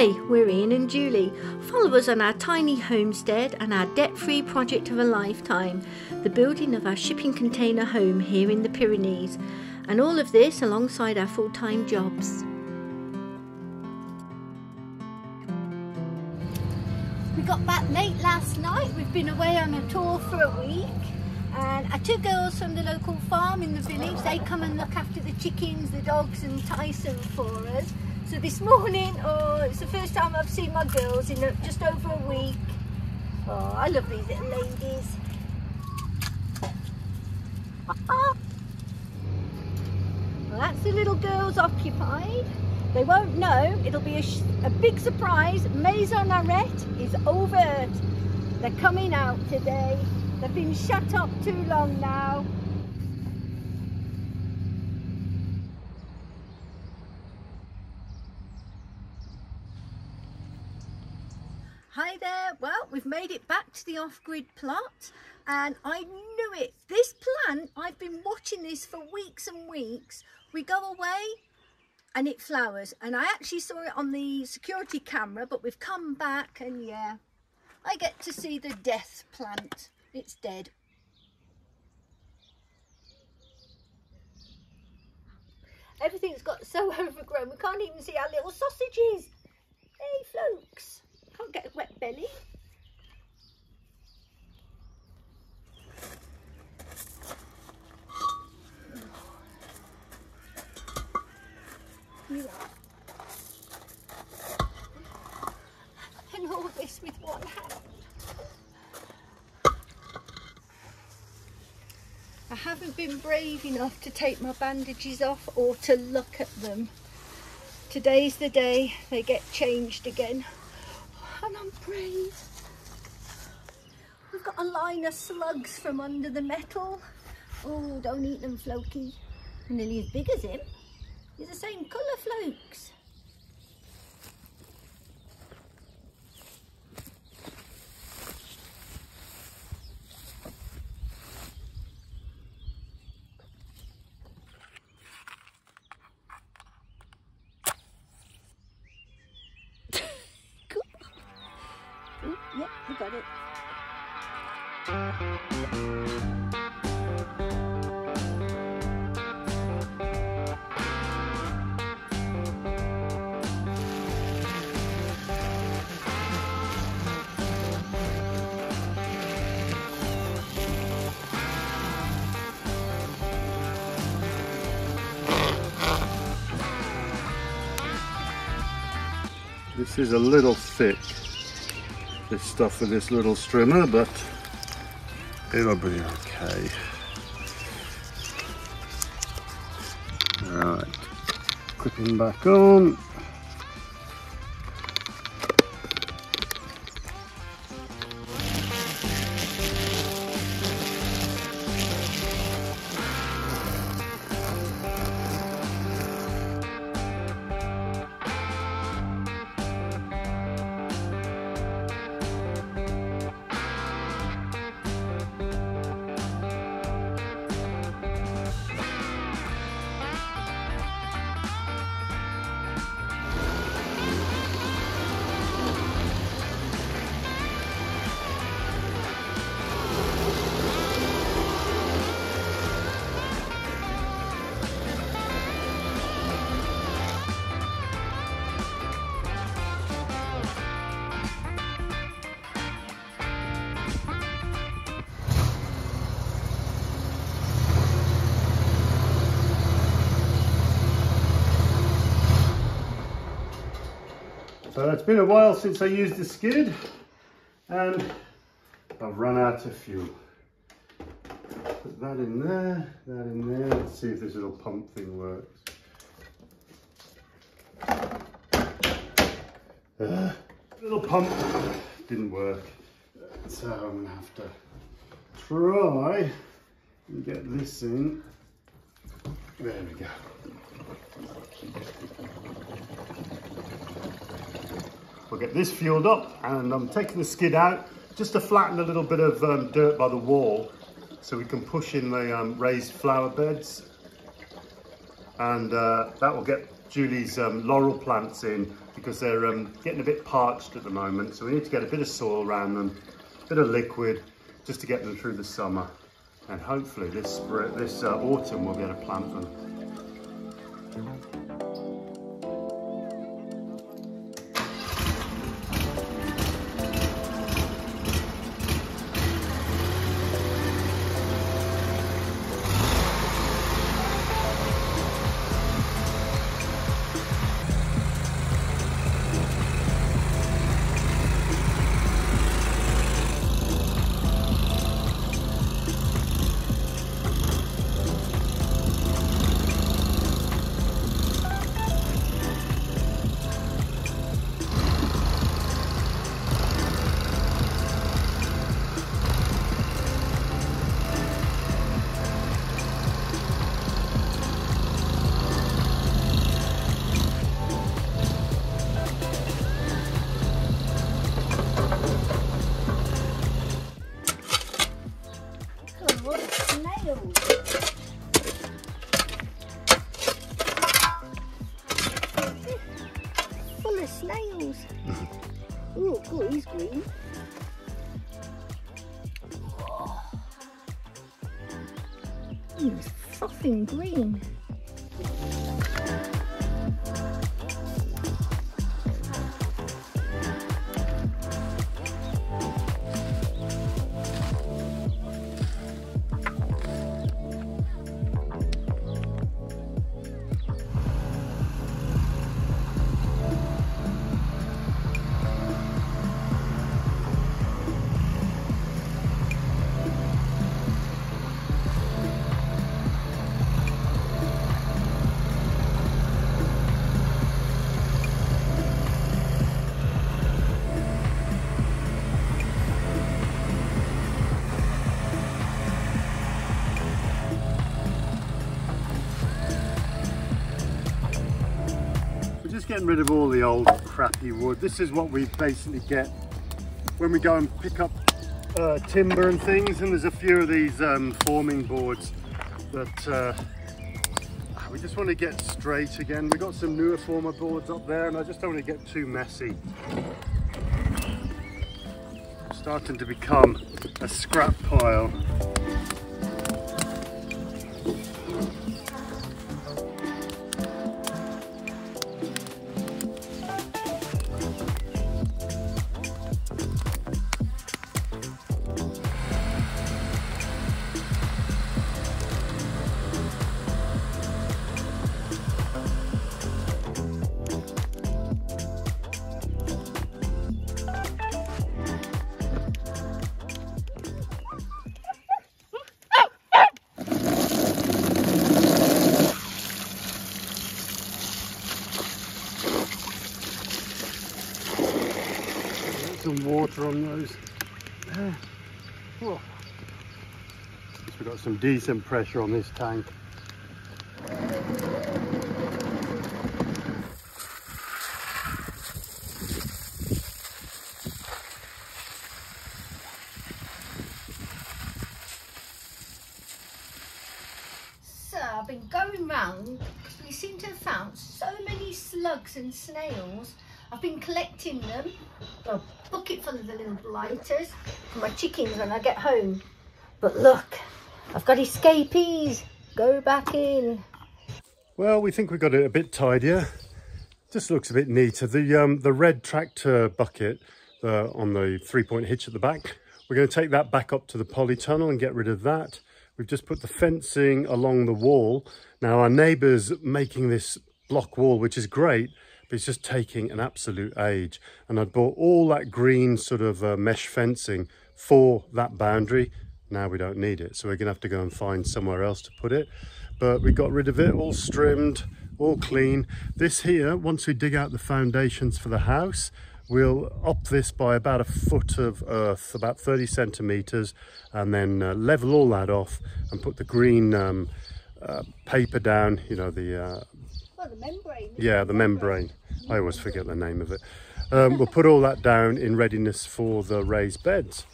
Hi, we're Ian and Julie. Follow us on our tiny homestead and our debt-free project of a lifetime, the building of our shipping container home here in the Pyrenees, and all of this alongside our full-time jobs. We got back late last night. We've been away on a tour for a week, and our two girls from the local farm in the village, they come and look after the chickens, the dogs and Tyson for us. So this morning, it's the first time I've seen my girls in just over a week. Oh, I love these little ladies. Well, that's the little girls occupied. They won't know. It'll be a big surprise. Maison Arrête is over. They're coming out today. They've been shut up too long now. Hi there. Well, we've made it back to the off-grid plot, and I knew it. This plant, I've been watching this for weeks and weeks. We go away and it flowers, and I actually saw it on the security camera, but we've come back and yeah, I get to see the death plant. It's dead. Everything's got so overgrown we can't even see our little sausages. Hey Flokes, can't get a wet belly. You are. And all this with one hand. I haven't been brave enough to take my bandages off or to look at them. Today's the day they get changed again. And I'm brave. We've got a line of slugs from under the metal. Oh, don't eat them, Floki. They're nearly as big as him. He's the same colour, Flokes. Cool. Oh, yeah, we got it. This is a little thick, this stuff with this little strimmer, but it'll be okay. Alright, clipping back on. So it's been a while since I used the skid and I've run out of fuel. Put that in there, that in there. Let's see if this little pump thing works. Little pump didn't work. So I'm gonna have to try and get this in. There we go. We'll get this fueled up, and I'm taking the skid out just to flatten a little bit of dirt by the wall so we can push in the raised flower beds, and that will get Julie's laurel plants in because they're getting a bit parched at the moment. So we need to get a bit of soil around them, a bit of liquid, just to get them through the summer. And hopefully this autumn we'll be able to plant them. Full of snails. Oh, God, he's green. He's frothing green. Getting rid of all the old crappy wood. This is what we basically get when we go and pick up timber and things, and there's a few of these forming boards that we just want to get straight again. We've got some newer former boards up there and I just don't want to get too messy. It's starting to become a scrap pile. Some water on those. Oh. We've got some decent pressure on this tank. So I've been going round because we seem to have found so many slugs and snails. I've been collecting them, got a bucket full of the little blighters for my chickens when I get home. But look, I've got escapees. Go back in. Well, we think we got it a bit tidier. Just looks a bit neater. The red tractor bucket on the 3-point hitch at the back, we're going to take that back up to the polytunnel and get rid of that. We've just put the fencing along the wall. Now our neighbour's making this block wall, which is great, but it's just taking an absolute age. And I'd bought all that green sort of mesh fencing for that boundary. Now we don't need it, so we're gonna have to go and find somewhere else to put it. But we got rid of it, all trimmed, all clean. This here, once we dig out the foundations for the house, we'll up this by about 1 foot of earth, about 30 centimetres, and then level all that off and put the green paper down, you know, the membrane. Yeah, the membrane. I always forget the name of it. We'll put all that down in readiness for the raised beds.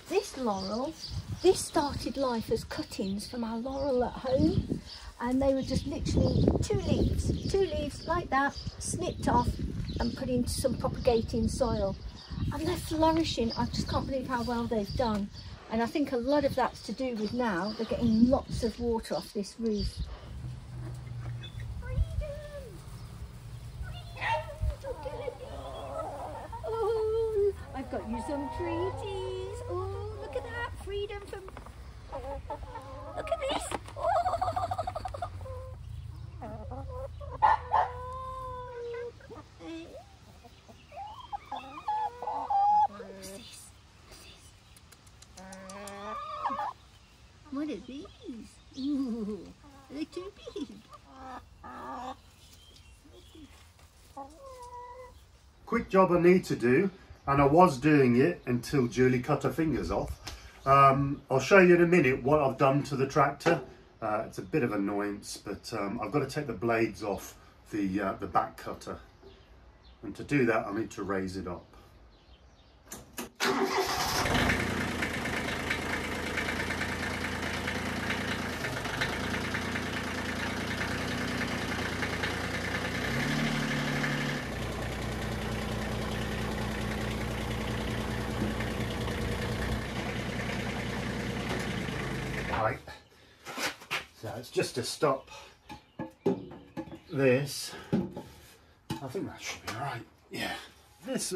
This laurel, this started life as cuttings from our laurel at home, and they were just literally two leaves like that, snipped off and put into some propagating soil, and they're flourishing. I just can't believe how well they've done, and I think a lot of that's to do with now they're getting lots of water off this roof. Oh, I've got you some treaties. Oh, look at that, freedom from... Look at this. Oh. What's this? What are these? Ooh, they're too big. Quick job I need to do, and I was doing it until Julie cut her fingers off. I'll show you in a minute what I've done to the tractor. It's a bit of annoyance, but I've got to take the blades off the back cutter, and to do that I need to raise it up. Right, so it's just to stop this. I think that should be right. Yeah, this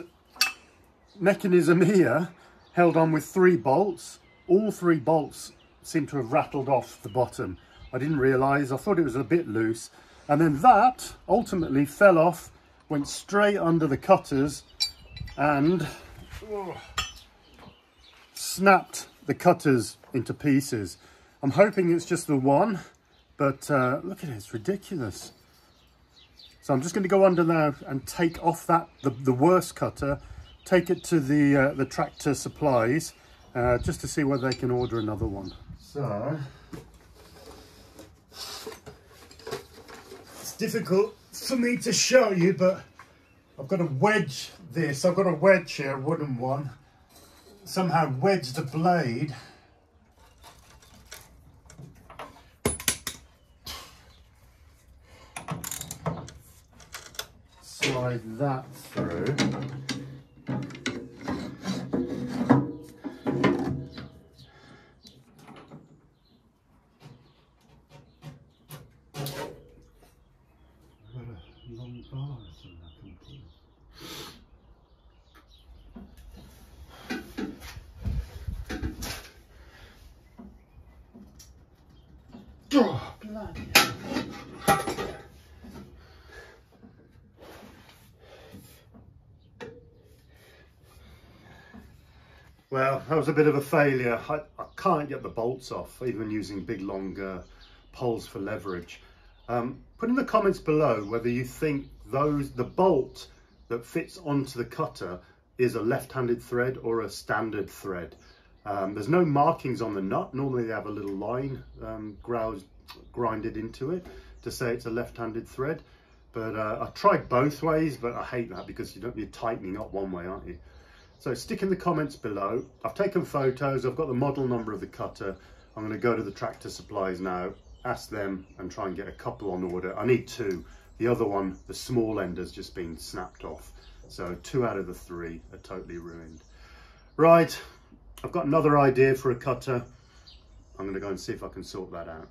mechanism here held on with 3 bolts. All 3 bolts seem to have rattled off the bottom. I didn't realise, I thought it was a bit loose, and then that ultimately fell off, went straight under the cutters and snapped the cutters into pieces. I'm hoping it's just the one, but look at it, it's ridiculous. So I'm just going to go under now and take off that the worst cutter, take it to the tractor supplies, just to see whether they can order another one. So it's difficult for me to show you, but I've got to wedge this. I've got a wedge here, a wooden one. Somehow wedge the blade slide that through. Got a long bar or something I can pull. Oh, bloody hell. Well, that was a bit of a failure. I can't get the bolts off, even using big long poles for leverage. Put in the comments below whether you think the bolt that fits onto the cutter is a left-handed thread or a standard thread. There's no markings on the nut. Normally they have a little line grinded into it to say it's a left-handed thread. But I tried both ways, but I hate that because you're tightening up one way, aren't you? So stick in the comments below. I've taken photos, I've got the model number of the cutter. I'm going to go to the tractor supplies now, ask them and try and get a couple on order. I need 2. The other one, the small end, has just been snapped off. So 2 out of the 3 are totally ruined. Right, I've got another idea for a cutter. I'm going to go and see if I can sort that out.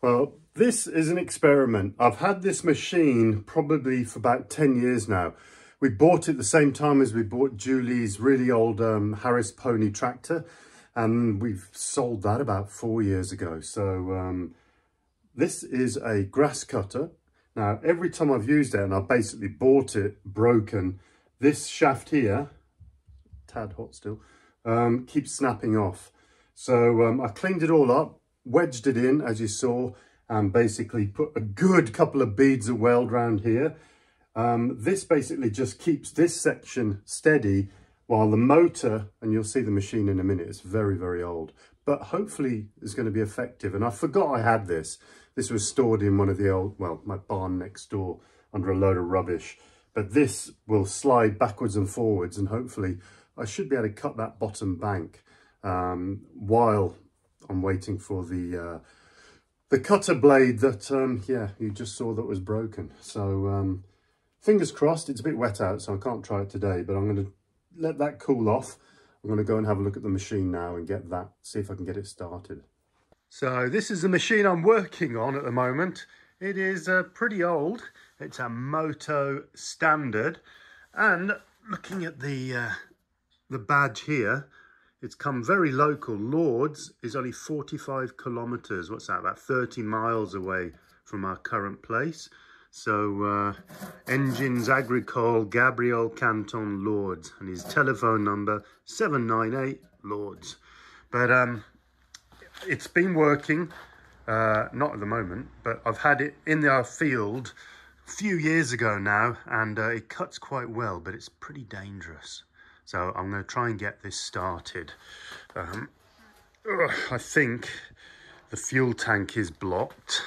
Well, this is an experiment. I've had this machine probably for about 10 years now. We bought it the same time as we bought Julie's really old Harris Pony tractor, and we've sold that about 4 years ago. So this is a grass cutter. Now, every time I've used it, and I basically bought it broken, this shaft here, tad hot still, keeps snapping off. So I cleaned it all up, wedged it in, as you saw, and basically put a good couple of beads of weld around here. This basically just keeps this section steady while the motor, and you'll see the machine in a minute, it's very, very old, but hopefully it's going to be effective. And I forgot I had this. This was stored in one of the old, well, my barn next door under a load of rubbish. But this will slide backwards and forwards, and hopefully I should be able to cut that bottom bank while I'm waiting for the cutter blade that, yeah, you just saw that was broken. So fingers crossed. It's a bit wet out, so I can't try it today, but I'm going to let that cool off. I'm going to go and have a look at the machine now and get that, see if I can get it started. So this is the machine I'm working on at the moment. It is pretty old. It's a Moto Standard, and looking at the badge here, it's come very local. Lords is only 45 kilometers. What's that, about 30 miles away from our current place. So Engines Agricole, Gabriel Canton, Lords, and his telephone number 798 Lords. But it's been working, not at the moment, but I've had it in our field a few years ago now, and it cuts quite well, but it's pretty dangerous. So I'm going to try and get this started. I think the fuel tank is blocked.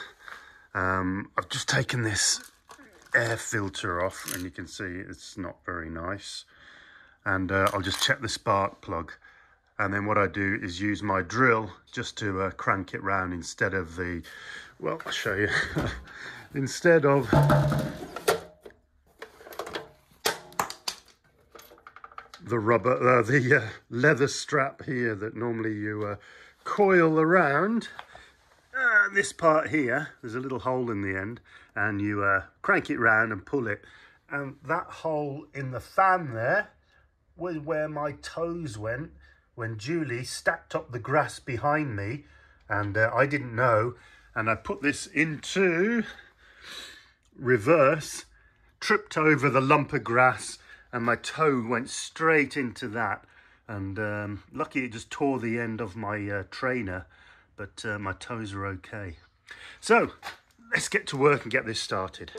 I've just taken this air filter off, and you can see it's not very nice. And I'll just check the spark plug. And then what I do is use my drill just to crank it round instead of the, well, I'll show you, instead of the rubber, the leather strap here that normally you coil around. This part here, there's a little hole in the end, and you crank it round and pull it. And that hole in the fan there was where my toes went when Julie stacked up the grass behind me, and I didn't know. And I put this into reverse, tripped over the lump of grass, and my toe went straight into that. And lucky it just tore the end of my trainer, but my toes are okay. So let's get to work and get this started.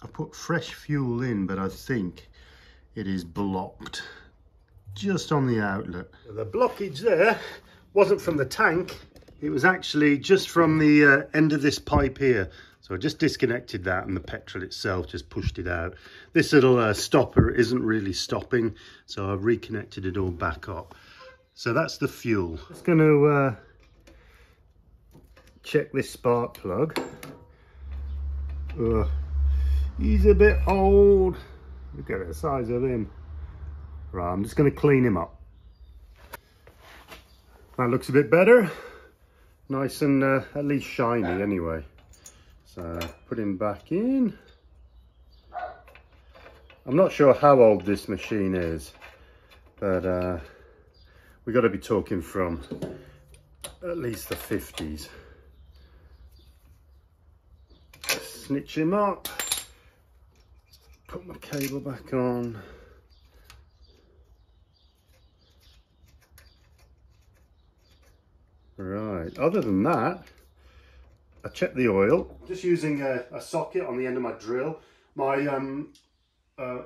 I put fresh fuel in, but I think it is blocked just on the outlet. The blockage there wasn't from the tank, it was actually just from the end of this pipe here. So I just disconnected that, and the petrol itself just pushed it out. This little stopper isn't really stopping, so I've reconnected it all back up. So that's the fuel. Just going to check this spark plug. He's a bit old. Look at the size of him. Right, I'm just going to clean him up. That looks a bit better. Nice and at least shiny anyway. So put him back in. I'm not sure how old this machine is, but we got to be talking from at least the 50s. Snitch him up. Put my cable back on. Right, other than that, I checked the oil. Just using a socket on the end of my drill. My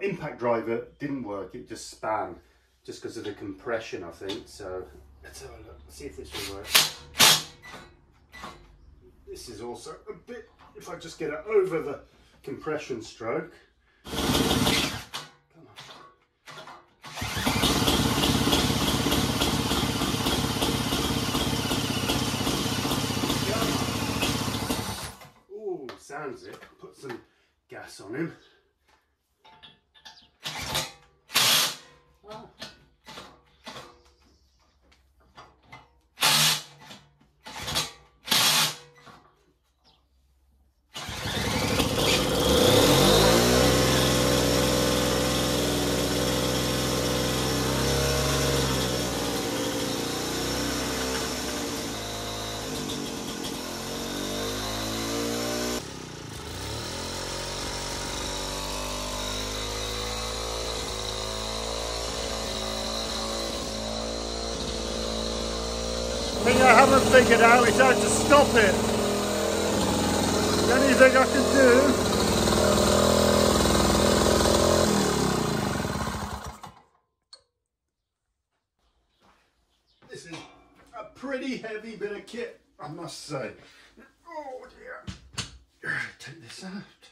impact driver didn't work, it just span, just because of the compression, I think. So let's have a look, see if this will work. This is also a bit, if I just get it over the compression stroke. Come on. Ooh, sounds it. Put some gas on him. Oh. The thing I haven't figured out is how to stop it. The only thing I can do this is a pretty heavy bit of kit, I must say. Oh dear. Take this out.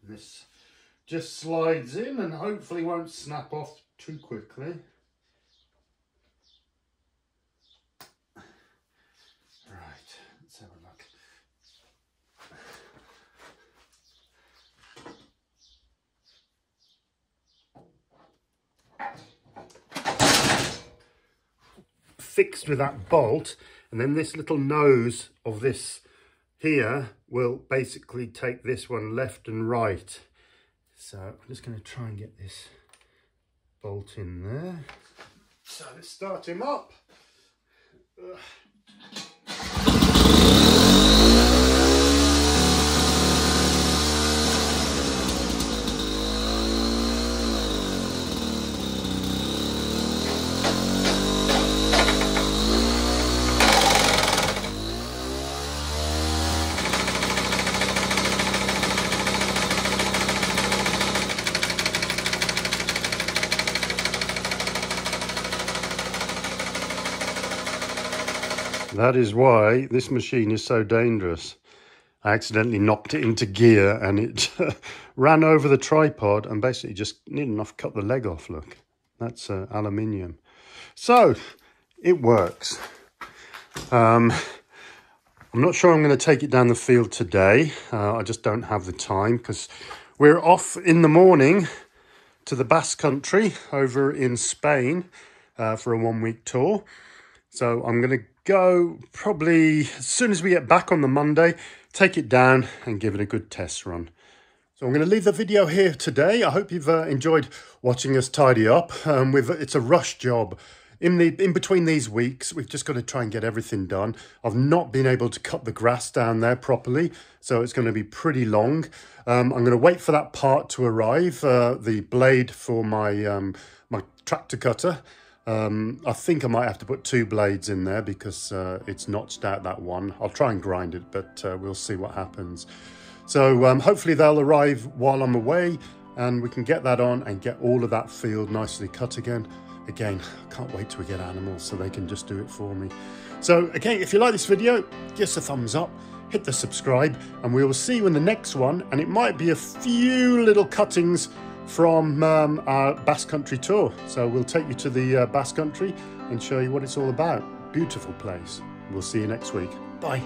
This just slides in and hopefully won't snap off too quickly. Right, let's have a look. Fixed with that bolt, and then this little nose of this here will basically take this one left and right. So I'm just going to try and get this bolt in there. So let's start him up. That is why this machine is so dangerous. I accidentally knocked it into gear and it ran over the tripod and basically just near enough cut the leg off. Look, that's aluminium. So it works. I'm not sure I'm going to take it down the field today. I just don't have the time because we're off in the morning to the Basque Country over in Spain for a 1-week tour. So I'm going to go probably as soon as we get back on the Monday, take it down and give it a good test run. So I'm going to leave the video here today. I hope you've enjoyed watching us tidy up. It's a rush job. In between these weeks, we've just got to try and get everything done. I've not been able to cut the grass down there properly, so it's going to be pretty long. I'm going to wait for that part to arrive, the blade for my my tractor cutter. I think I might have to put 2 blades in there because it's notched out that one. I'll try and grind it, but we'll see what happens. So hopefully they'll arrive while I'm away and we can get that on and get all of that field nicely cut again. Again, I can't wait till we get animals so they can just do it for me. So again, if you like this video, give us a thumbs up, hit the subscribe, and we will see you in the next one. And it might be a few little cuttings from our Basque Country tour. So we'll take you to the Basque Country and show you what it's all about. Beautiful place. We'll see you next week. Bye.